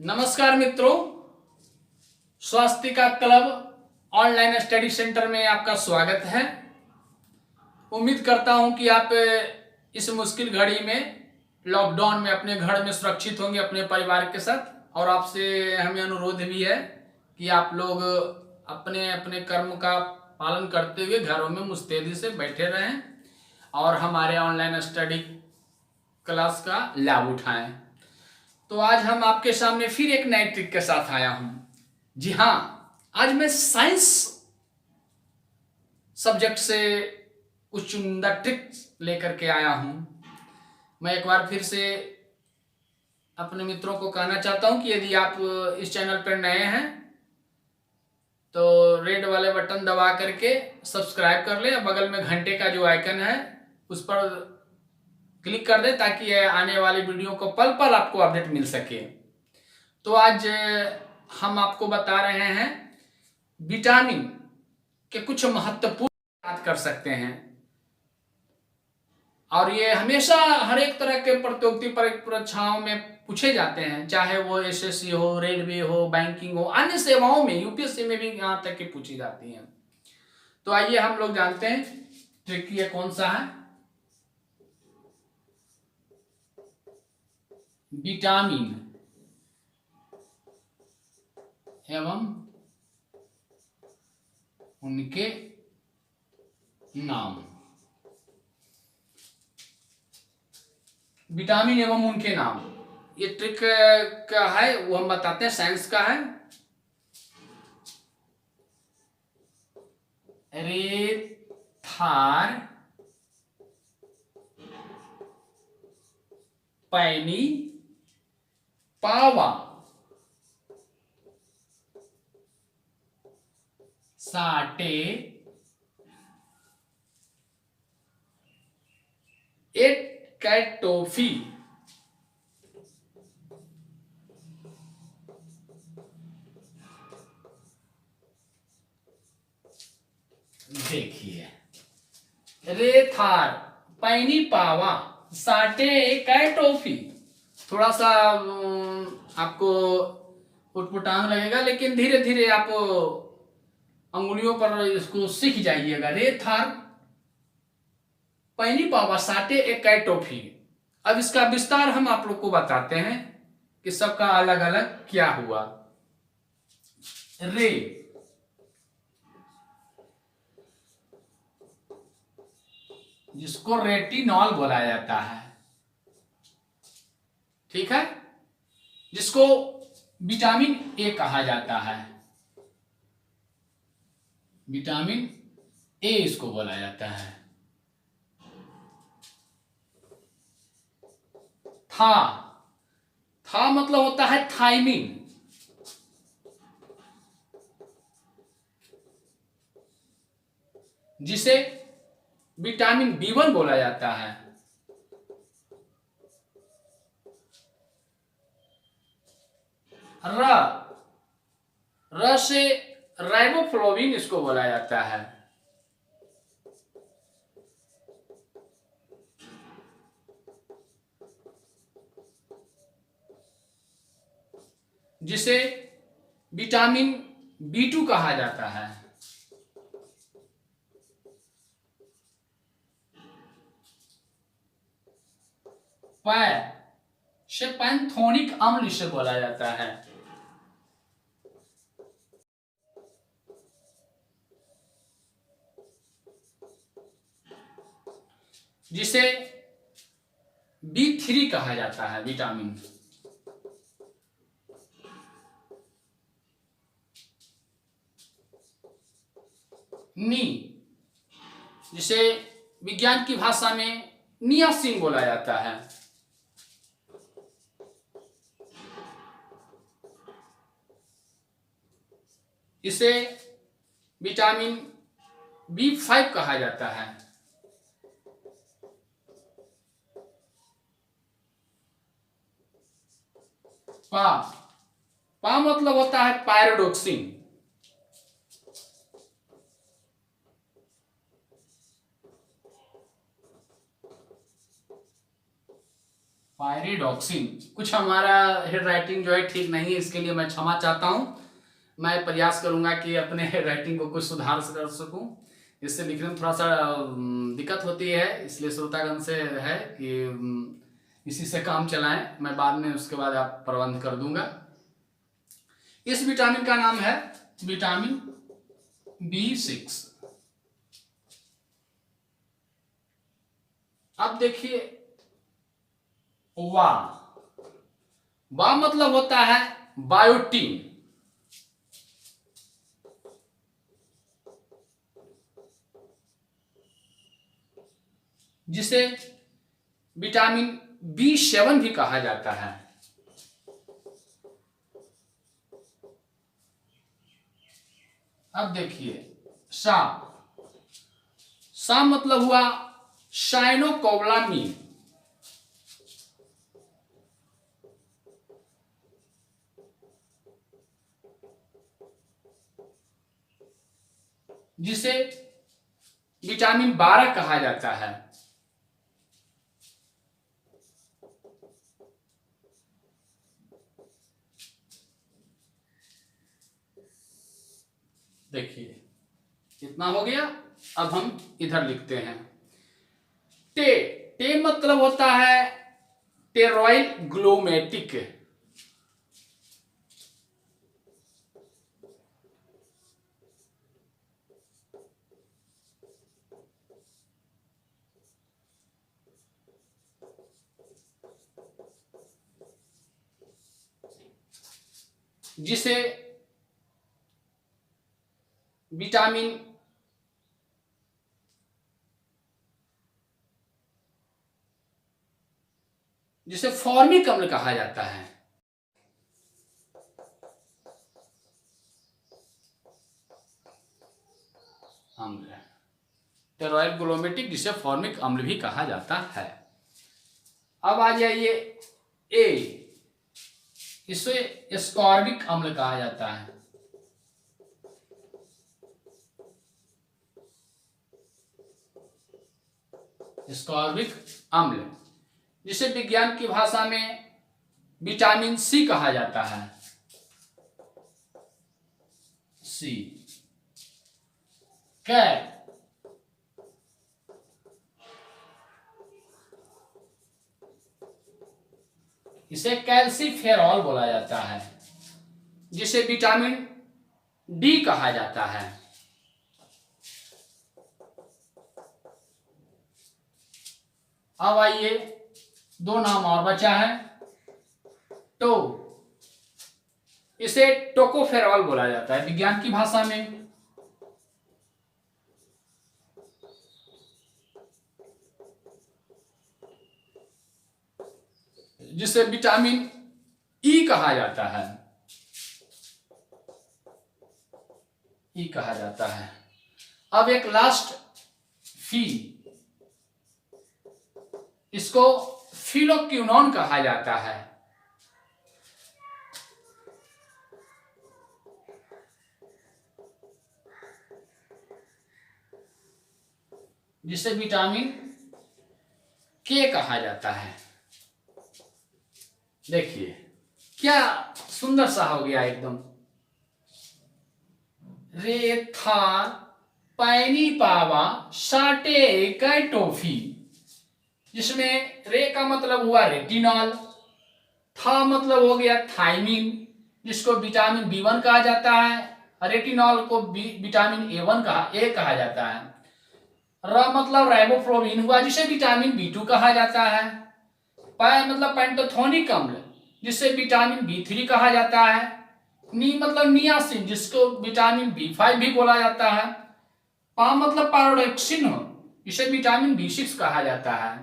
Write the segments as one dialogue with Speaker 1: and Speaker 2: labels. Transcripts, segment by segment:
Speaker 1: नमस्कार मित्रों, Swastika club online study centre में आपका स्वागत है। उम्मीद करता हूं कि आप इस मुश्किल घड़ी में लॉकडाउन में अपने घर में सुरक्षित होंगे अपने परिवार के साथ। और आपसे हमें अनुरोध भी है कि आप लोग अपने अपने कर्म का पालन करते हुए घरों में मुस्तैदी से बैठे रहें और हमारे ऑनलाइन स्टडी क्लास का लाभ उठाएं। तो आज हम आपके सामने फिर एक नई ट्रिक के साथ आया हूं। जी हाँ, आज मैं साइंस सब्जेक्ट से कुछ चुनिंदा ट्रिक्स लेकर के आया हूं। मैं एक बार फिर से अपने मित्रों को कहना चाहता हूं कि यदि आप इस चैनल पर नए हैं तो रेड वाले बटन दबा करके सब्सक्राइब कर लें। बगल में घंटे का जो आइकन है उस पर क्लिक कर दें ताकि आने वाली वीडियो को पल पल आपको अपडेट मिल सके। तो आज हम आपको बता रहे हैं विटामिन के कुछ महत्वपूर्ण बात कर सकते हैं। और ये हमेशा हर एक तरह के प्रतियोगिता परीक्षाओं में पूछे जाते हैं, चाहे वो एसएससी हो, रेलवे हो, बैंकिंग हो, अन्य सेवाओं में, यूपीएससी में भी यहाँ तक की पूछी जाती हैं। तो आइए हम लोग जानते हैं ट्रिक ये कौन सा है। विटामिन एवं उनके नाम। विटामिन एवं उनके नाम, ये ट्रिक का है, वो हम बताते हैं, साइंस का है। रेथार पैनी पावा साटे एक कैटोफी। देखिए, रेथार पैनी पावा साटे कैटोफी। थोड़ा सा आपको उटपटांग लगेगा, लेकिन धीरे धीरे आप अंगुलियों पर इसको सीख जाइएगा। रेथार पैनी पावा साटे एक कैटोफी। अब इसका विस्तार हम आप लोग को बताते हैं कि सबका अलग अलग क्या हुआ। रे जिसको रेटिनॉल बोला जाता है, ठीक है, जिसको विटामिन ए कहा जाता है। विटामिन ए इसको बोला जाता है। था था मतलब होता है थायमिन, जिसे विटामिन बी1 बोला जाता है। र से राइबोफ्लोविन इसको बोला जाता है। जिसे विटामिन बी2 कहा जाता है। पै से पैंथोनिक अम्ल इसे बोला जाता है। जिसे बी3 कहा जाता है विटामिन। नी जिसे विज्ञान की भाषा में नियासिन बोला जाता है। इसे विटामिन बी5 कहा जाता है। पा मतलब होता है पायरोडोक्सिन। पायरिडॉक्सिन। कुछ हमारा हेड राइटिंग जो है ठीक नहीं है, इसके लिए मैं क्षमा चाहता हूँ। मैं प्रयास करूंगा कि अपने हेड राइटिंग को कुछ सुधार कर सकूं। इससे लिखने में थोड़ा सा दिक्कत होती है, इसलिए श्रोतागण से है कि इसी से काम चलाएं। मैं बाद में उसके बाद आप प्रबंध कर दूंगा। इस विटामिन का नाम है विटामिन B6। अब देखिए वाह मतलब होता है बायोटीन। जिसे विटामिन B7 भी कहा जाता है। अब देखिए सा मतलब हुआ साइनोकोबालामिन। जिसे विटामिन 12 कहा जाता है। देखिए कितना हो गया। अब हम इधर लिखते हैं टे मतलब होता है टेरॉइल ग्लोमेटिक। जिसे विटामिन जिसे फॉर्मिक अम्ल कहा जाता है। अम्ल टेरॉइल ग्लोमेटिक, जिसे फॉर्मिक अम्ल भी कहा जाता है। अब आ जाइए ए, इसे एस्कॉर्बिक अम्ल कहा जाता है। एस्कॉर्बिक अम्ल, जिसे विज्ञान की भाषा में विटामिन C कहा जाता है। C कैल, इसे कैल्सीफेरॉल बोला जाता है। जिसे विटामिन D कहा जाता है। अब आइए दो नाम और बचा है। इसे टोकोफेरॉल बोला जाता है विज्ञान की भाषा में। जिसे विटामिन E कहा जाता है। E कहा जाता है। अब एक लास्ट फी, इसको फिलोक्विनोन कहा जाता है। जिसे विटामिन K कहा जाता है। देखिए क्या सुंदर सा हो गया एकदम। रेथा पैनी पावा साटे कैटोफी, जिसमें रे का मतलब हुआ रेटिनॉल, था मतलब हो गया थाइमिन, जिसको विटामिन B1 कहा जाता है। रेटिनॉल को विटामिन A कहा जाता है। र मतलब राइबोफ्लोविन हुआ, जिसे विटामिन B2 कहा जाता है। पै मतलब पेंटोथोनिक अम्ल, जिसे विटामिन B3 कहा जाता है। नी मतलब नियासिन, जिसको विटामिन B5 भी बोला जाता है। पा मतलब पारोडेक्सिन हो, जिसे विटामिन B6 कहा जाता है।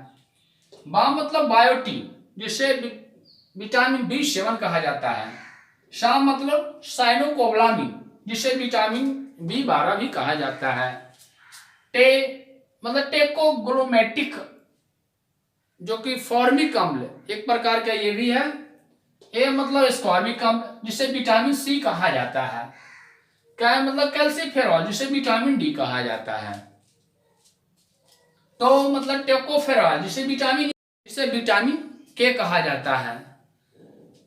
Speaker 1: बा मतलब बायोटीन, जिसे विटामिन B7 कहा जाता है। शा मतलब साइनोकोबालामिन, जिसे विटामिन B12 भी कहा जाता है। टे मतलब टेकोग्लोमेटिक, जो कि फॉर्मिक अम्ल एक प्रकार का ये भी है। ए मतलब एस्कॉर्बिक अम्ल, जिसे विटामिन C कहा जाता है। क्या मतलब कैल्सीफेरॉल, जिसे विटामिन D कहा जाता है। तो मतलब टेकोफेरॉल, जिसे विटामिन के कहा जाता है?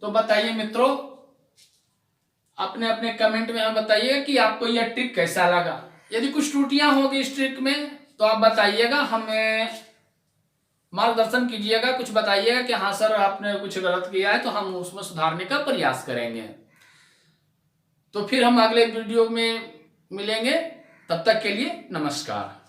Speaker 1: तो बताइए मित्रों, अपने अपने कमेंट में हमें बताइए कि आपको यह ट्रिक कैसा लगा। यदि कुछ त्रुटियां होगी इस ट्रिक में तो आप बताइएगा, हमें मार्गदर्शन कीजिएगा, कुछ बताइएगा कि हाँ सर आपने कुछ गलत किया है, तो हम उसमें सुधारने का प्रयास करेंगे। तो फिर हम अगले वीडियो में मिलेंगे, तब तक के लिए नमस्कार।